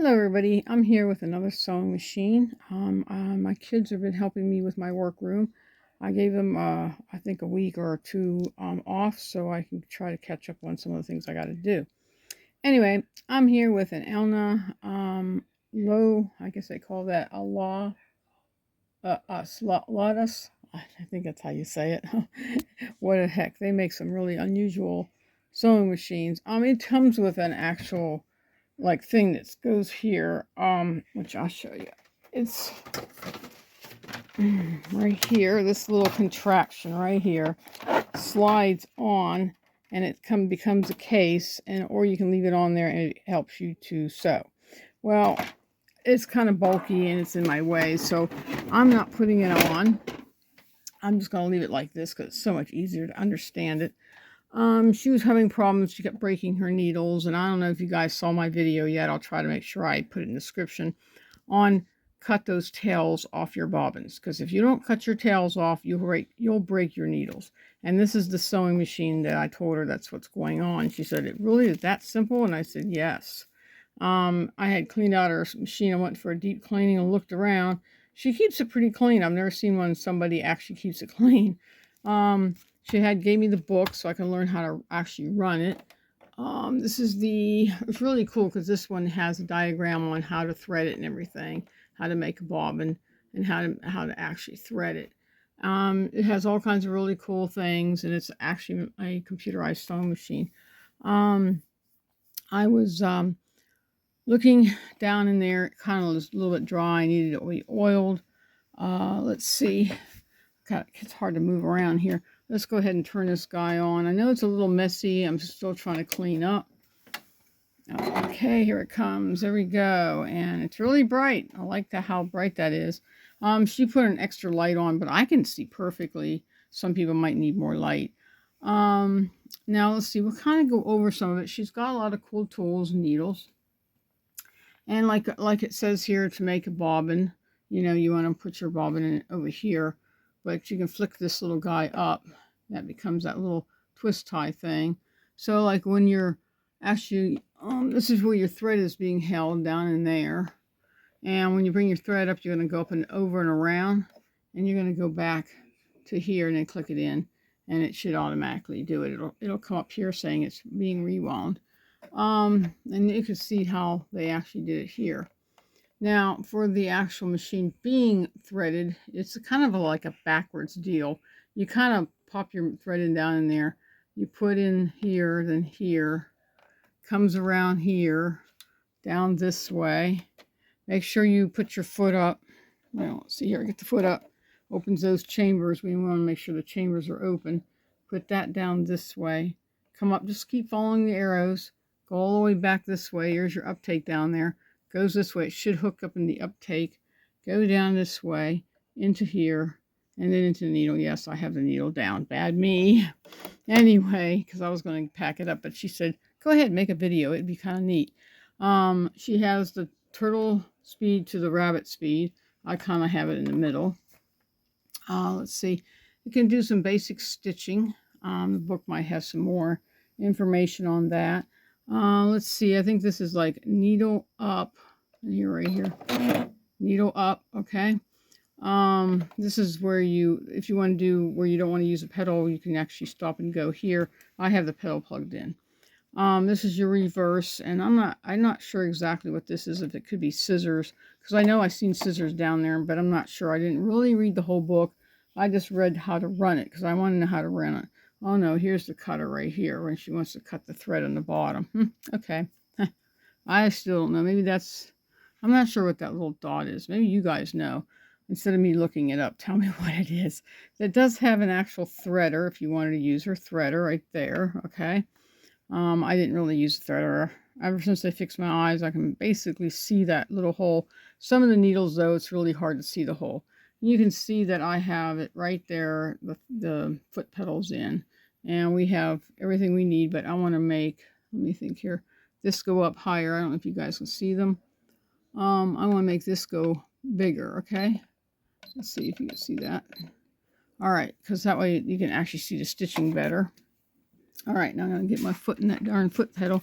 Hello everybody, I'm here with another sewing machine. My kids have been helping me with my workroom. I gave them, I think a week or two off so I can try to catch up on some of the things I got to do. Anyway, I'm here with an Elna I guess they call that a Lotus. I think that's how you say it. What the heck, they make some really unusual sewing machines. It comes with an actual like thing that goes here, which I'll show you. It's right here. This little contraption right here slides on, and it becomes a case, and or you can leave it on there, and it helps you to sew. Well, it's kind of bulky and it's in my way, so I'm not putting it on. I'm just going to leave it like this because it's so much easier to understand it. She was having problems. She kept breaking her needles, and I don't know if you guys saw my video yet. I'll try to make sure I put it in the description on cut those tails off your bobbins, because if you don't cut your tails off, you'll break your needles. And this is the sewing machine that I told her that's what's going on. She said, "It really is that simple?" And I said, "Yes." I had cleaned out her machine. I went for a deep cleaning and looked around. She keeps it pretty clean. I've never seen one somebody actually keeps it clean. She gave me the book so I can learn how to actually run it. It's really cool because this one has a diagram on how to thread it and everything, how to make a bobbin, and how to actually thread it. It has all kinds of really cool things, and it's actually a computerized sewing machine. I was looking down in there, it kind of was a little bit dry, needed to be oiled. Let's see. It's hard to move around here. Let's go ahead and turn this guy on. I know it's a little messy. I'm still trying to clean up. Okay, here it comes. There we go. And it's really bright. I like how bright that is. She put an extra light on, but I can see perfectly. Some people might need more light. Now let's see. We'll kind of go over some of it. She's got a lot of cool tools and needles. And like it says here, to make a bobbin, you want to put your bobbin in over here. But you can flick this little guy up. That becomes that little twist tie thing. So like when you're actually, this is where your thread is being held down in there. And when you bring your thread up, you're going to go up and over and around. And you're going to go back to here and then click it in. And it should automatically do it. It'll come up here saying it's being rewound. And you can see how they actually did it here. Now, for the actual machine being threaded, it's kind of like a backwards deal. You kind of pop your thread in down in there. You put in here, then here. Comes around here, down this way. Make sure you put your foot up. Well, see here, get the foot up. Opens those chambers. We want to make sure the chambers are open. Put that down this way. Come up, just keep following the arrows. Go all the way back this way. Here's your uptake down there. Goes this way. It should hook up in the uptake. Go down this way into here and then into the needle. Yes, I have the needle down. Bad me. Anyway, because I was going to pack it up, but she said, "Go ahead, make a video. It'd be kind of neat." She has the turtle speed to the rabbit speed. I kind of have it in the middle. Let's see. You can do some basic stitching. The book might have some more information on that. Let's see. I think this is like needle up. Here, right here. Needle up. Okay. This is where if you want to do where you don't want to use a pedal, you can actually stop and go here. I have the pedal plugged in. This is your reverse, and I'm not sure exactly what this is. If it could be scissors, because I know I've seen scissors down there, but I'm not sure. I didn't really read the whole book. I just read how to run it because I want to know how to run it. Oh no, here's the cutter right here when she wants to cut the thread on the bottom. Okay. I still don't know. Maybe I'm not sure what that little dot is. Maybe you guys know. Instead of me looking it up, tell me what it is. It does have an actual threader if you wanted to use her threader right there. Okay. I didn't really use the threader. Ever since I fixed my eyes, I can basically see that little hole. Some of the needles, though, it's really hard to see the hole. You can see that I have it right there, the foot pedals in. And we have everything we need, but I want to make, let me think here, this go up higher. I don't know if you guys can see them. I want to make this go bigger, okay? Let's see if you can see that. All right, because that way you can actually see the stitching better. All right, now I'm going to get my foot in that darn foot pedal.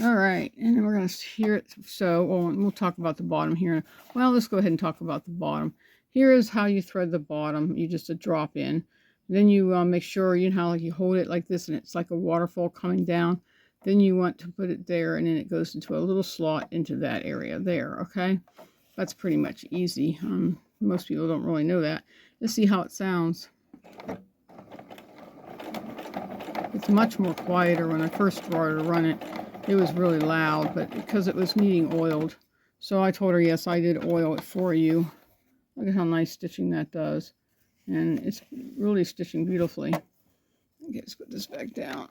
All right, and then we're going to hear it. So, well, we'll talk about the bottom here. Well, let's go ahead and talk about the bottom. Here is how you thread the bottom. You just drop in. Then you make sure, you know how like you hold it like this and it's like a waterfall coming down. Then you want to put it there, and then it goes into a little slot into that area there, okay? That's pretty much easy. Most people don't really know that. Let's see how it sounds. It's much more quieter. When I first started to run it, it was really loud, but because it was needing oiled. So I told her, yes, I did oil it for you. Look at how nice stitching that does. And it's really stitching beautifully. Okay, let's put this back down.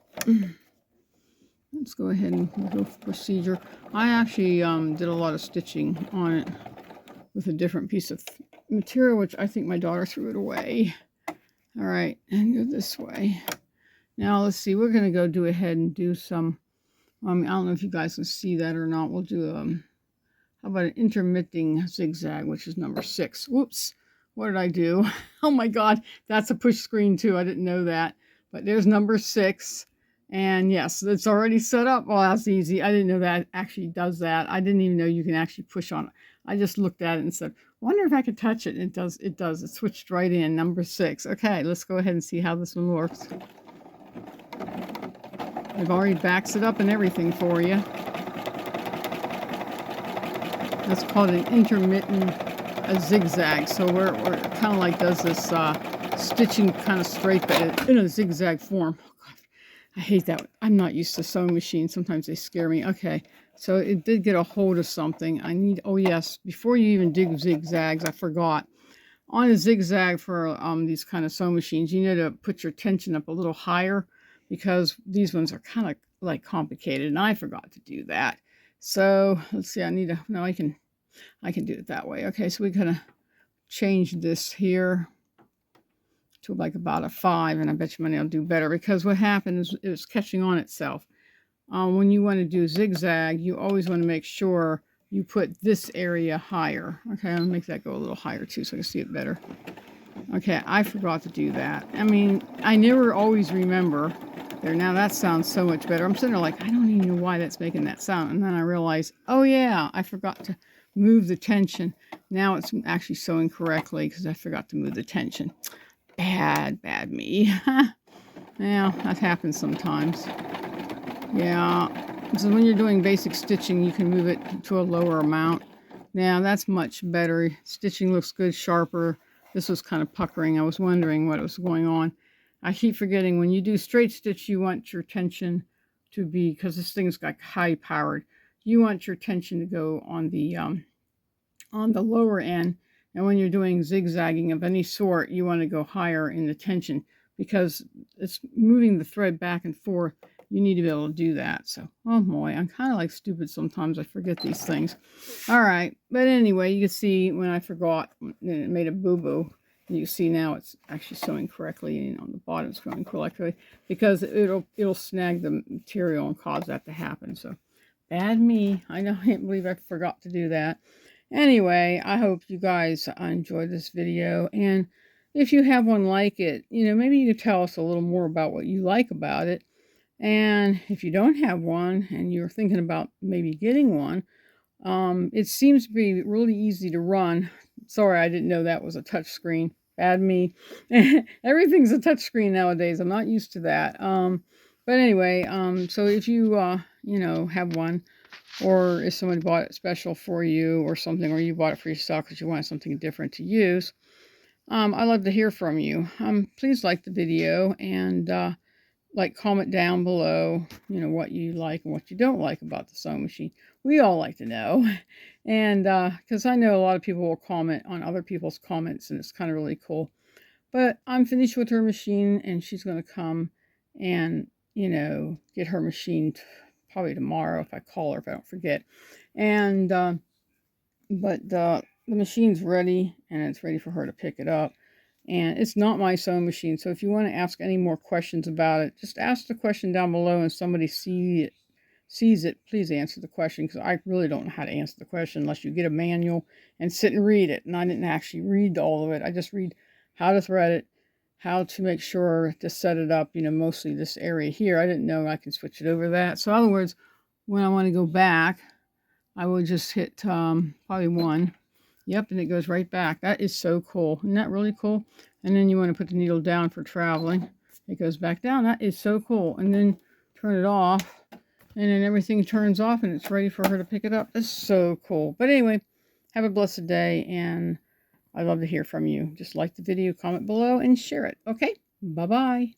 Let's go ahead and go for procedure. I actually did a lot of stitching on it with a different piece of material, which I think my daughter threw it away. All right, and go this way. Now let's see, we're going to go do ahead and do some, I don't know if you guys can see that or not. We'll do, how about an intermitting zigzag, which is number 6. Whoops, what did I do? Oh my God, that's a push screen too. I didn't know that. But there's number 6. And yes, it's already set up. Well, that's easy. I didn't know that actually does that. I didn't even know you can actually push on it. I just looked at it and said, wonder if I could touch it. And it does. It does. It switched right in, number 6. Okay, let's go ahead and see how this one works. I've already backs it up and everything for you. That's called an intermittent zigzag. So we're kind of like does this stitching kind of straight, but in a zigzag form. I hate that. I'm not used to sewing machines. Sometimes they scare me. Okay, so it did get a hold of something. I need, oh yes, before you even do zigzags, I forgot. On a zigzag for these kind of sewing machines, you need to put your tension up a little higher because these ones are kind of like complicated, and I forgot to do that. So let's see, I need to, no, I can do it that way. Okay, so we're gonna change this here to like about a 5, and I bet you money I'll do better because what happened is it was catching on itself. When you want to do zigzag, you always want to make sure you put this area higher. Okay, I'll make that go a little higher too so I can see it better. Okay, I forgot to do that. I mean, I never always remember. There, now that sounds so much better. I'm sitting there like, I don't even know why that's making that sound. And then I realized, oh yeah, I forgot to move the tension. Now it's actually sewing correctly because I forgot to move the tension. Bad me. Yeah, that happens sometimes. Yeah, so when you're doing basic stitching, you can move it to a lower amount. Now that's much better. Stitching looks good, sharper. This was kind of puckering. I was wondering what was going on. I keep forgetting when you do straight stitch, you want your tension to be, because this thing's got high powered, you want your tension to go on the lower end. And when you're doing zigzagging of any sort, you want to go higher in the tension because it's moving the thread back and forth. You need to be able to do that. So, oh boy, I'm kind of like stupid sometimes. I forget these things. All right. But anyway, you can see when I forgot, it made a boo-boo. You see now it's actually sewing correctly, and on the bottom it's going correctly because it'll snag the material and cause that to happen. So, bad me. I know, I can't believe I forgot to do that. Anyway, I hope you guys enjoyed this video, and if you have one like it, maybe you could tell us a little more about what you like about it. And if you don't have one and you're thinking about maybe getting one, it seems to be really easy to run. Sorry, I didn't know that was a touch screen. Bad me. Everything's a touch screen nowadays. I'm not used to that. But anyway, so if you have one, or if someone bought it special for you or something, or you bought it for yourself because you wanted something different to use, I'd love to hear from you. Please like the video and comment down below, what you like and what you don't like about the sewing machine. We all like to know. And because I know a lot of people will comment on other people's comments, and it's kind of really cool. But I'm finished with her machine, and she's going to come and, get her machine probably tomorrow if I call her, if I don't forget. And, but the machine's ready, and it's ready for her to pick it up. And it's not my sewing machine, so if you want to ask any more questions about it, just ask the question down below, and somebody sees it, please answer the question, because I really don't know how to answer the question unless you get a manual and sit and read it. And I didn't actually read all of it. I just read how to thread it, how to make sure to set it up, you know, mostly this area here. I didn't know I can switch it over that. So in other words, when I want to go back, I will just hit probably 1. Yep, and it goes right back. That is so cool. Isn't that really cool? And then you want to put the needle down for traveling. It goes back down. That is so cool. And then turn it off. And then everything turns off and it's ready for her to pick it up. That's so cool. But anyway, have a blessed day. And I'd love to hear from you. Just like the video, comment below, and share it. Okay? Bye-bye.